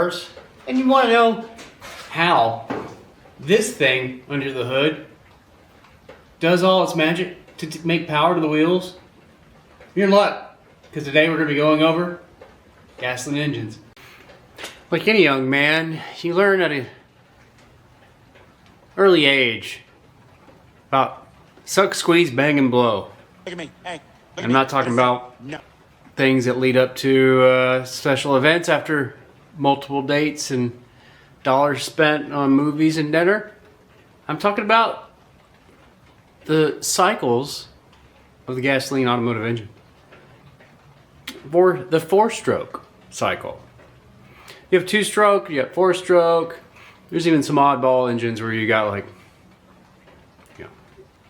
cars, and you want to know how this thing under the hood does all its magic to make power to the wheels, you're in luck, because today we're going to be going over gasoline engines. Like any young man, you learn at an early age about suck, squeeze, bang, and blow. Look at me. Hey. I'm not talking about things that lead up to special events after multiple dates and dollars spent on movies and dinner. I'm talking about the cycles of the gasoline automotive engine. For the 4-stroke cycle. You have 2-stroke, you have 4-stroke. There's even some oddball engines where you got like,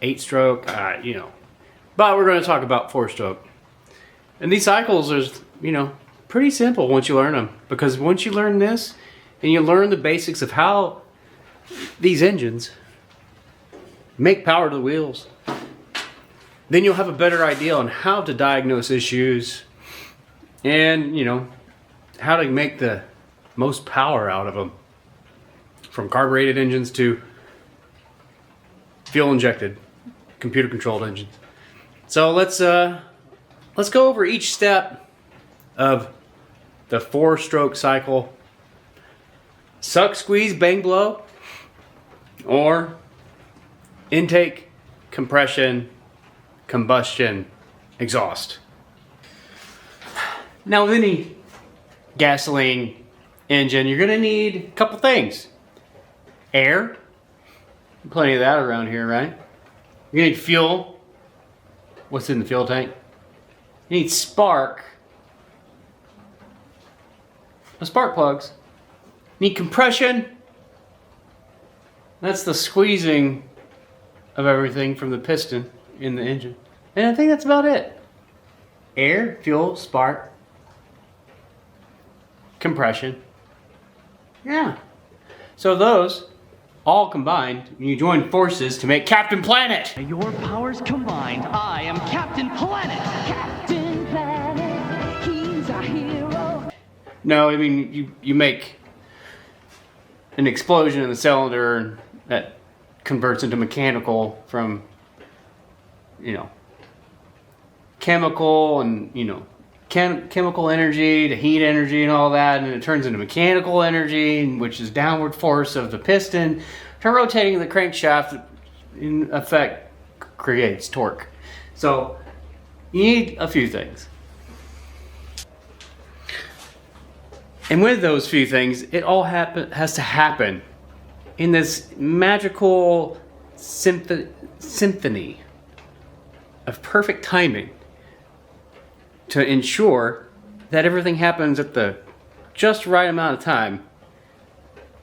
8-stroke, But we're going to talk about 4-stroke. And these cycles are, pretty simple once you learn them. Because once you learn this, and you learn the basics of how these engines make power to the wheels, then you'll have a better idea on how to diagnose issues and, how to make the most power out of them. From carbureted engines to fuel-injected, computer-controlled engines. So let's go over each step of the 4-stroke cycle. Suck, squeeze, bang, blow, or intake, compression, combustion, exhaust. Now with any gasoline engine, you're gonna need a couple things. Air, plenty of that around here, right? You're gonna need fuel. What's in the fuel tank? You need spark. The spark plugs. You need compression. That's the squeezing of everything from the piston in the engine. And I think that's about it. Air, fuel, spark, compression. Yeah. So those all combined, you join forces to make Captain Planet. Your powers combined, I am Captain Planet. Captain Planet, he's our hero. No, I mean, you make an explosion in the cylinder that converts into mechanical from, chemical and, chemical energy to heat energy and all that, and it turns into mechanical energy, which is downward force of the piston to rotating the crankshaft, in effect creates torque. So you need a few things. And with those few things, it all has to happen in this magical symphony of perfect timing to ensure that everything happens at the just right amount of time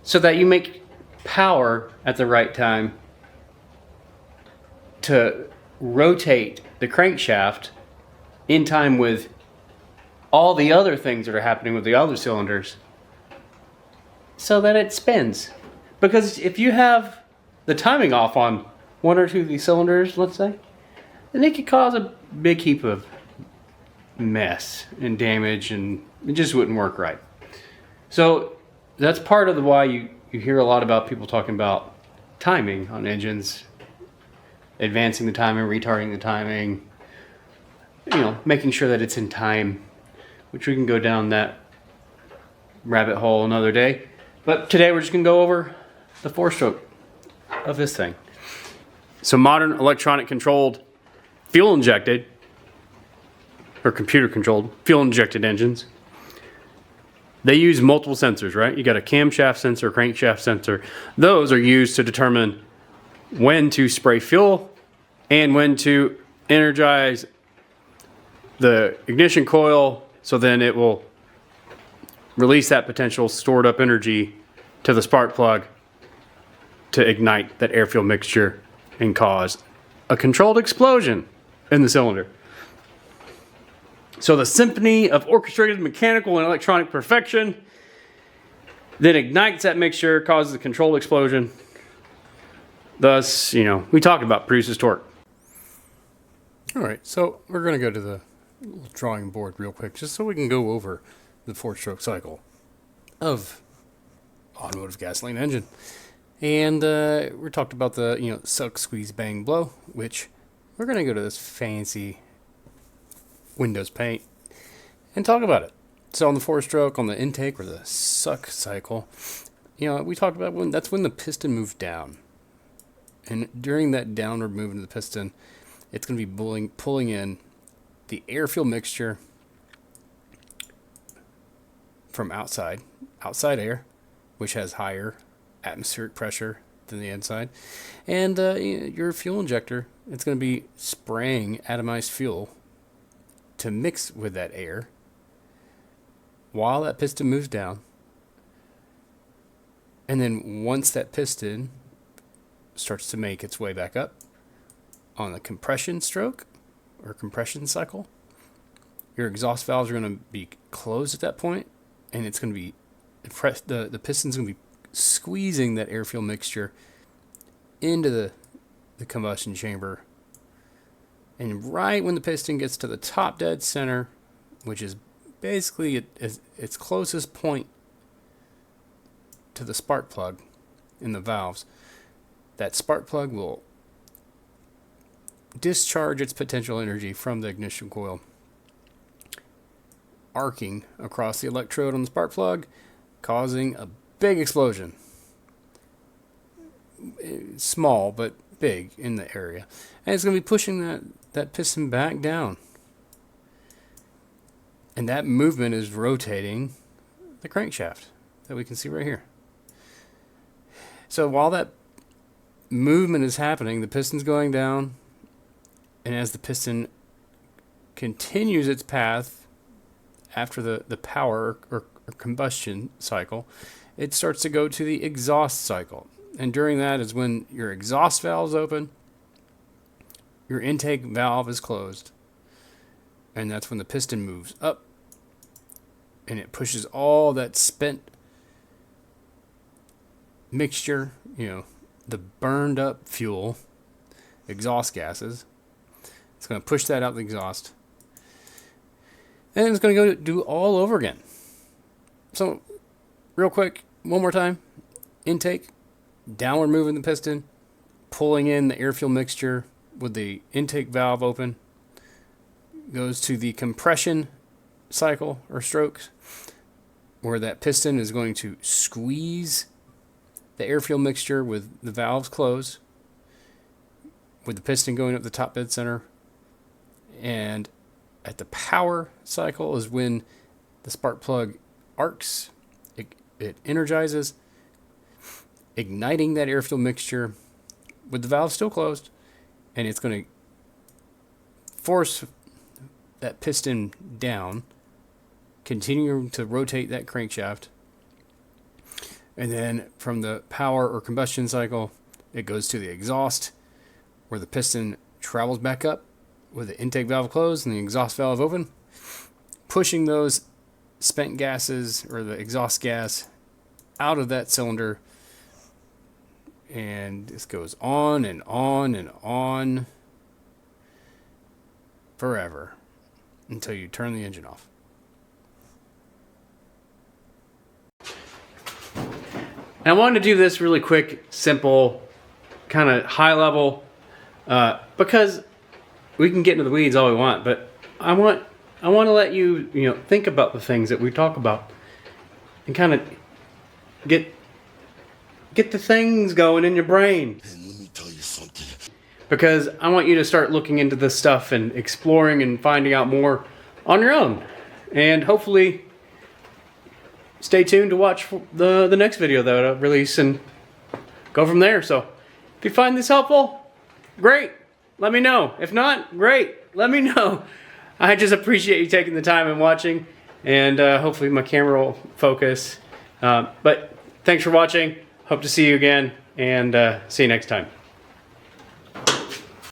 so that you make power at the right time to rotate the crankshaft in time with all the other things that are happening with the other cylinders so that it spins. Because if you have the timing off on one or two of these cylinders, let's say, then it could cause a big heap of mess and damage, and it just wouldn't work right. So that's part of the why you hear a lot about people talking about timing on engines, advancing the timing, retarding the timing, making sure that it's in time, which we can go down that rabbit hole another day. But today we're just gonna go over the 4-stroke of this thing. So modern electronic controlled, fuel injected, or computer controlled fuel injected engines, they use multiple sensors, right? You got a camshaft sensor, crankshaft sensor. Those are used to determine when to spray fuel and when to energize the ignition coil, so then it will release that potential stored up energy to the spark plug to ignite that air-fuel mixture and cause a controlled explosion in the cylinder. So the symphony of orchestrated mechanical and electronic perfection then ignites that mixture, causes a controlled explosion. Thus, we talked about produces torque. All right, so we're going to go to the drawing board real quick, just so we can go over the 4-stroke cycle. of automotive gasoline engine. And we talked about the, suck, squeeze, bang, blow, which we're going to go to this fancy Windows paint and talk about it. So on the 4-stroke, on the intake or the suck cycle, we talked about that's when the piston moves down. And during that downward movement of the piston, it's going to be pulling in the air-fuel mixture from outside air, which has higher atmospheric pressure than the inside. And your fuel injector, it's going to be spraying atomized fuel to mix with that air while that piston moves down. And then once that piston starts to make its way back up on the compression stroke or compression cycle, your exhaust valves are going to be closed at that point, and it's going to be the piston's going to be squeezing that air fuel mixture into the combustion chamber. And right when the piston gets to the top dead center, which is basically its closest point to the spark plug in the valves, that spark plug will discharge its potential energy from the ignition coil, arcing across the electrode on the spark plug, causing a big explosion. Small, but big in the area. And it's going to be pushing that piston back down. And that movement is rotating the crankshaft that we can see right here. So while that movement is happening, the piston's going down, and as the piston continues its path after the power or combustion cycle, it starts to go to the exhaust cycle. And during that is when your exhaust valve is open, your intake valve is closed, and that's when the piston moves up, and it pushes all that spent mixture, the burned up fuel, exhaust gases. It's going to push that out the exhaust. And it's going to go do all over again. So, real quick, one more time. Intake, downward moving the piston, pulling in the air fuel mixture with the intake valve open. Goes to the compression cycle or strokes, where that piston is going to squeeze the air fuel mixture with the valves closed, with the piston going up the top dead center. And at the power cycle is when the spark plug arcs, it energizes, igniting that air fuel mixture with the valve still closed, and it's going to force that piston down, continuing to rotate that crankshaft. And then from the power or combustion cycle, it goes to the exhaust, where the piston travels back up with the intake valve closed and the exhaust valve open, pushing those spent gases or the exhaust gas out of that cylinder. And this goes on and on and on forever until you turn the engine off. And I wanted to do this really quick, simple, kind of high level, because we can get into the weeds all we want, but I want to let you, think about the things that we talk about and kind of get the things going in your brain. And let me tell you something. Because I want you to start looking into this stuff and exploring and finding out more on your own. And hopefully stay tuned to watch the next video that I'll release and go from there. So if you find this helpful, great. Let me know. If not, great. Let me know. I just appreciate you taking the time and watching. And hopefully my camera will focus. But thanks for watching. Hope to see you again. And see you next time.